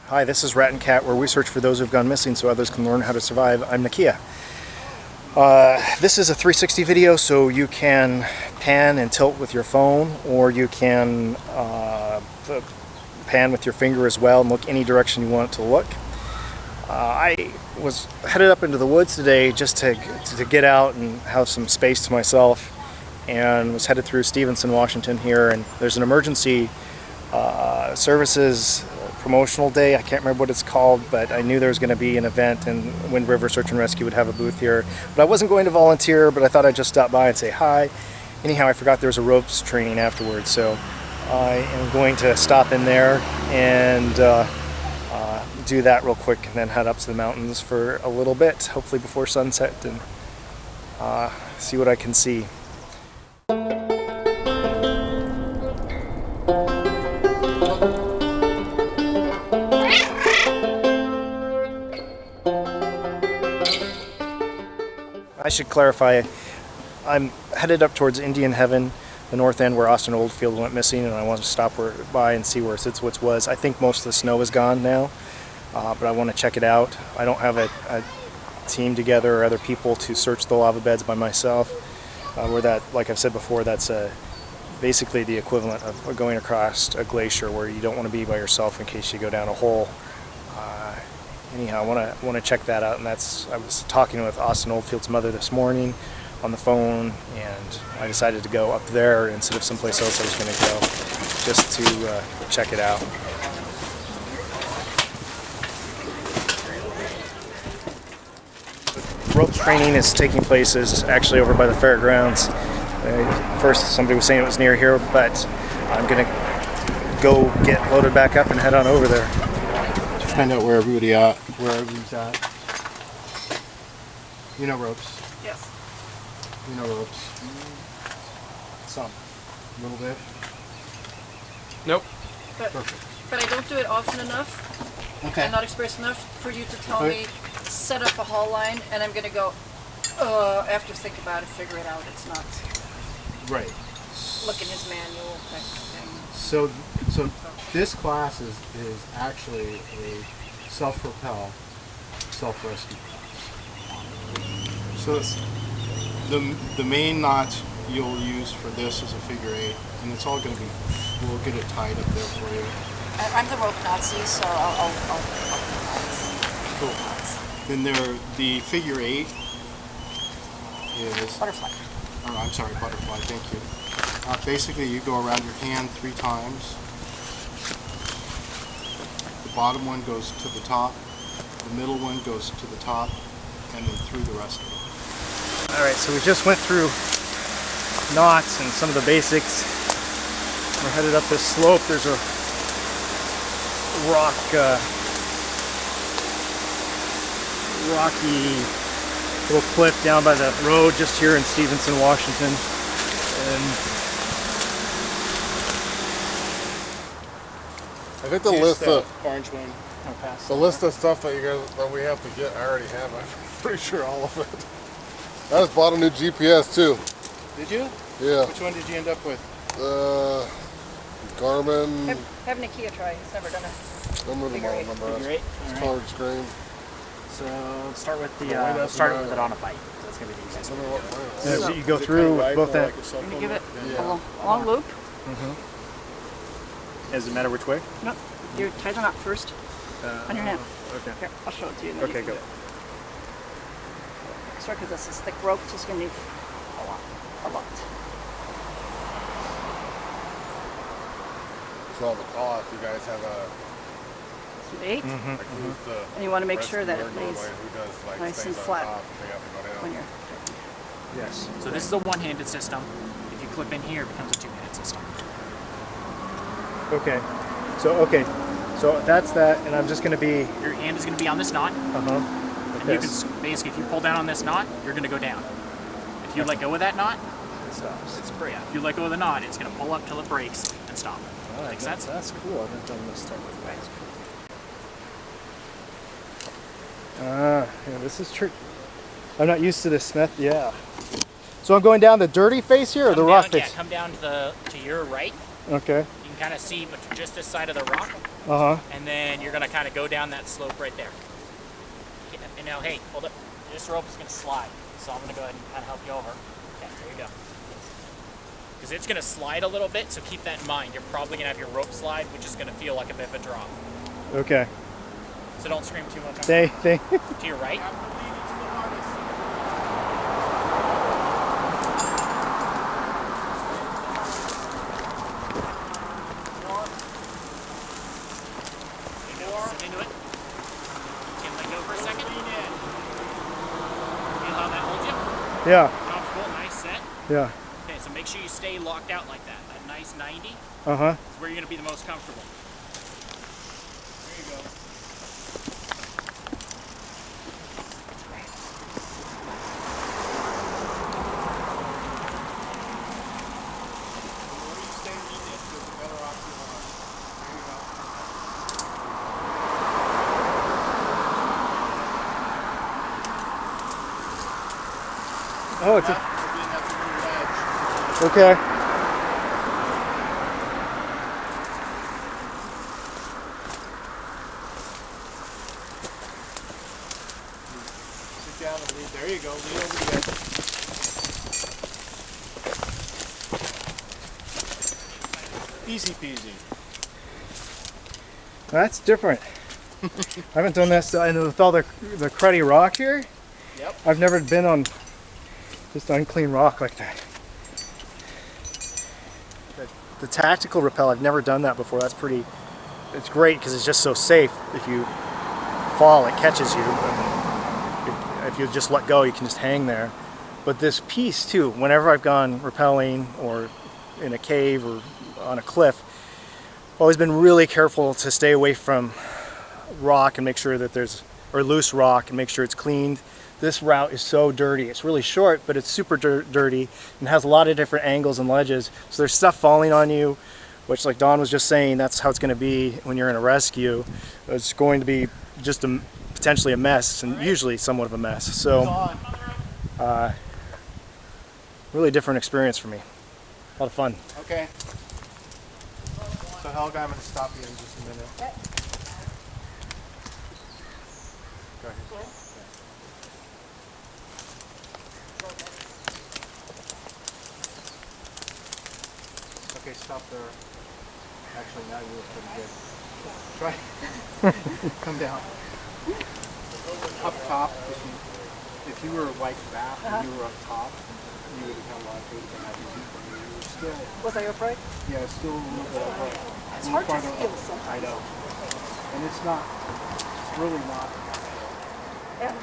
Hi, this is Rat and Cat, where we search for those who've gone missing so others can learn how to survive. I'm Nakia. This is a 360 video, so you can pan and tilt with your phone, or you can pan with your finger as well and look any direction you want it to look. I was headed up into the woods today just to get out and have some space to myself, and was headed through Stevenson, Washington here, and there's an emergency services promotional day. I can't remember what it's called, but I knew there was going to be an event and Wind River Search and Rescue would have a booth here. But I wasn't going to volunteer, but I thought I'd just stop by and say hi. Anyhow, I forgot there was a ropes training afterwards, so I am going to stop in there and do that real quick and then head up to the mountains for a little bit, hopefully before sunset, and see what I can see. I should clarify, I'm headed up towards Indian Heaven, the north end where Austin Oldfield went missing, and I want to stop by and see where Sitzwitz was. I think most of the snow is gone now, but I want to check it out. I don't have a team together or other people to search the lava beds by myself. Where that, like I've said before, that's basically the equivalent of going across a glacier where you don't want to be by yourself in case you go down a hole. Anyhow, I want to check that out, and I was talking with Austin Oldfield's mother this morning on the phone, and I decided to go up there instead of someplace else I was going to go, just to check it out. Ropes training is taking place actually over by the fairgrounds. First, somebody was saying it was near here, but I'm going to go get loaded back up and head on over there. Find out where everybody's at. You know ropes? Yes. You know ropes? Some. A little bit? Nope. Perfect. But I don't do it often enough. Okay. I'm not experienced enough for you to tell me, set up a haul line, and I'm going to go, after think about it, figure it out. It's not Right. look in his manual type of thing. So this class is actually a self-propel, self-rescue class. So the main knot you'll use for this is a figure 8, and it's all going to be, we'll get it tied up there for you. I'm the rope Nazi, so I'll Cool. Then the figure 8 is... Butterfly. Oh, I'm sorry, butterfly, thank you. Basically, you go around your hand 3 times. The bottom one goes to the top, the middle one goes to the top, and then through the rest of it. Alright, so we just went through knots and some of the basics. We're headed up this slope. There's a rocky little cliff down by the road just here in Stevenson, Washington. And I think the list of orange one. list of stuff that we have to get, I already have. I'm pretty sure all of it. I just bought a new GPS too. Did you? Yeah. Which one did you end up with? Garmin. Have Nakia try. He's never done it. Figure 8. Great. It's colored screen. So let's start with we'll start with it on a bite. That's gonna be the easiest. So you go through both ends. I'm going to give it a long loop. Does it matter which way? No, you tie the knot first on your hand. Okay. Here, I'll show it to you. And then Okay, you can go. do it. Start because this is thick rope, so it's going to need a lot. So on the cloth, you guys have a. 8. And you want to make sure that it lays nice and flat when you're. Yes. So this is a one-handed system. If you clip in here, it becomes a two-handed system. Okay. So that's that, and I'm just going to be. Your hand is going to be on this knot. Okay. And you can basically, if you pull down on this knot, you're going to go down. If you let go of that knot, It stops. it's yeah. If you let go of the knot, it's going to pull up till it breaks and stop. Make sense? That's cool. I haven't done this type of thing. Yeah, this is tricky. I'm not used to this method. Yeah. So I'm going down the dirty face here or the rough face? Yeah, come down to your right. Okay. You can kind of see just this side of the rock, and then you're gonna kind of go down that slope right there. And now, hey, hold up. This rope is gonna slide, so I'm gonna go ahead and kind of help you over. Okay, there you go. Because it's gonna slide a little bit, so keep that in mind. You're probably gonna have your rope slide, which is gonna feel like a bit of a drop. Okay. So don't scream too much. They. To your right. Sit into it. Can let go for a second. Feel how that holds you? Yeah. Comfortable, nice set. Yeah. Okay, so make sure you stay locked out like that. That nice 90 is where you're going to be the most comfortable. There you go. Oh, it's okay. Sit down and lean. There you go. Lean over the edge. Easy peasy. That's different. I haven't done this with all the cruddy rock here. Yep. I've never been on just unclean rock like that. The tactical rappel, I've never done that before. That's pretty, it's great because it's just so safe. If you fall, it catches you. If you just let go, you can just hang there. But this piece too, whenever I've gone rappelling or in a cave or on a cliff, I've always been really careful to stay away from rock and make sure that there's, or loose rock and make sure it's cleaned. This route is so dirty. It's really short, but it's super dirty and has a lot of different angles and ledges. So there's stuff falling on you, which, like Don was just saying, that's how it's going to be when you're in a rescue. It's going to be just potentially a mess, and usually somewhat of a mess. So really different experience for me. A lot of fun. Okay. So Helga, I'm going to stop you in just a minute. Okay. Go ahead. Okay, stop there. Actually, now you look pretty good. Try. Come down. Up top, if you were like that, and you were up top, you would have a lot of food to have you. You were still, Was I upright? yeah, still a little bit upright. It's hard to feel sometimes. I know. And it's not, it's really not. And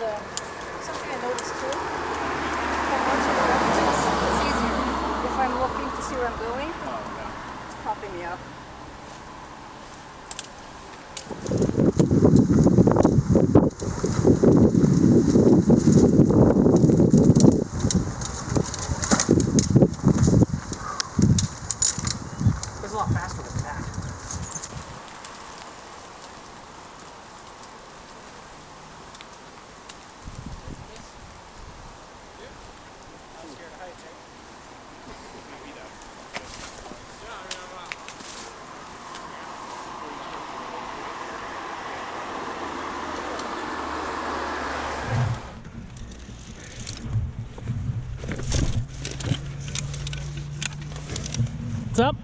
something I noticed too, if I'm watching the reference, it's easier. If I'm looking to see where I'm going, it's popping me up. It's a lot faster than that. What's up?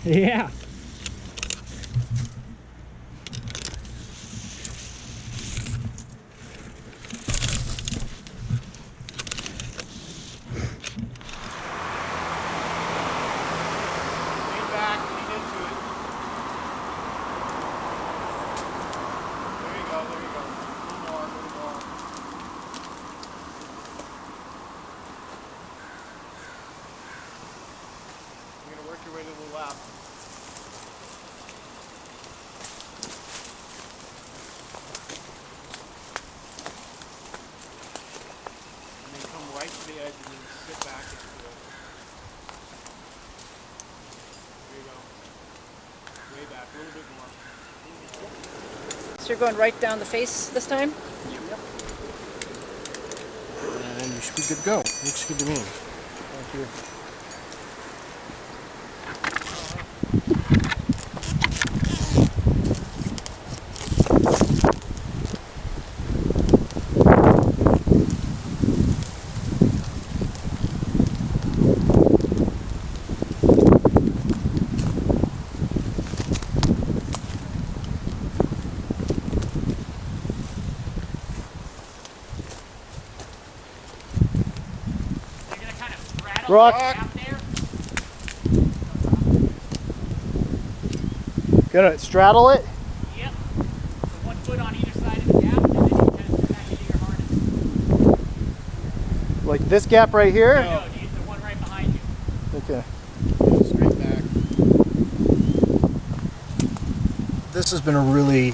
Yeah. Lean back, lean into it. There you go, there you go. A little more, a little more. You're going to work your way to the left. So you're going right down the face this time? And you should be good to go. Looks good to me. Thank you. You're gonna kind of straddle Rock. the gap there. Gonna straddle it. Yep. So 1 foot on either side of the gap, and then you kind of step back into your harness. Like this gap right here? No, the one right behind you. Okay. Straight back. This has been a really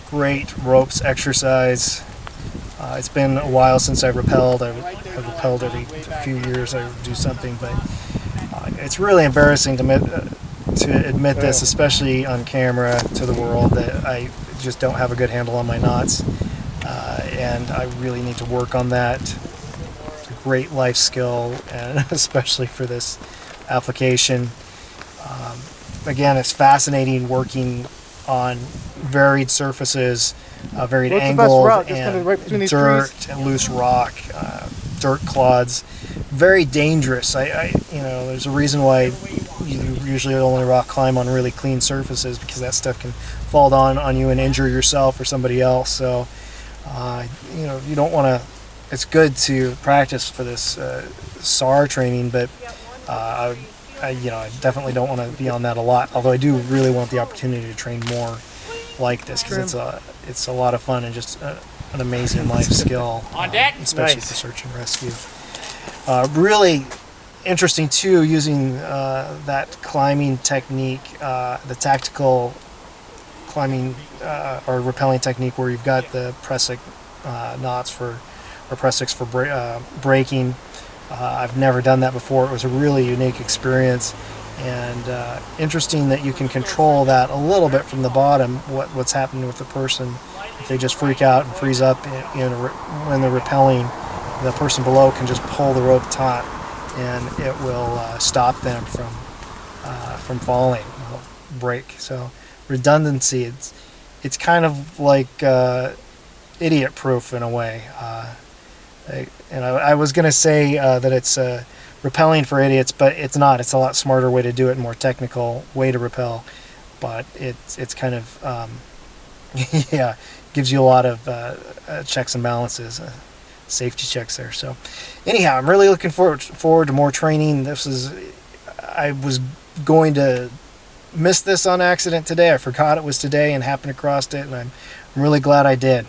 great ropes exercise. It's been a while since I rappelled. I've rappelled every few years. I do something, but it's really embarrassing to admit this, especially on camera to the world, that I just don't have a good handle on my knots, and I really need to work on that. It's a great life skill, and especially for this application. Again, it's fascinating working on varied surfaces, varied What's the best angles, route? Just kind of right between and these dirt trees? and loose rock, dirt clods. Very dangerous. There's a reason why you usually only rock climb on really clean surfaces, because that stuff can fall down on you and injure yourself or somebody else. So, you don't want to. It's good to practice for this SAR training, but I definitely don't want to be on that a lot. Although I do really want the opportunity to train more like this, because it's a lot of fun and just an amazing life skill. On deck. Especially for search and rescue. Really interesting too, using that climbing technique, the tactical climbing or rappelling technique, where you've got the pressic knots or pressics for braking. I've never done that before. It was a really unique experience, and interesting that you can control that a little bit from the bottom. What's happening with the person if they just freak out and freeze up when they're rappelling? The person below can just pull the rope taut, and it will stop them from falling. It'll break. So redundancy. It's kind of like idiot proof in a way. I was going to say that it's rappelling for idiots, but it's not. It's a lot smarter way to do it, more technical way to rappel. But it's kind of gives you a lot of checks and balances. Safety checks there. So anyhow, I'm really looking forward to more training. I was going to miss this on accident today. I forgot it was today and happened across it, and I'm really glad I did.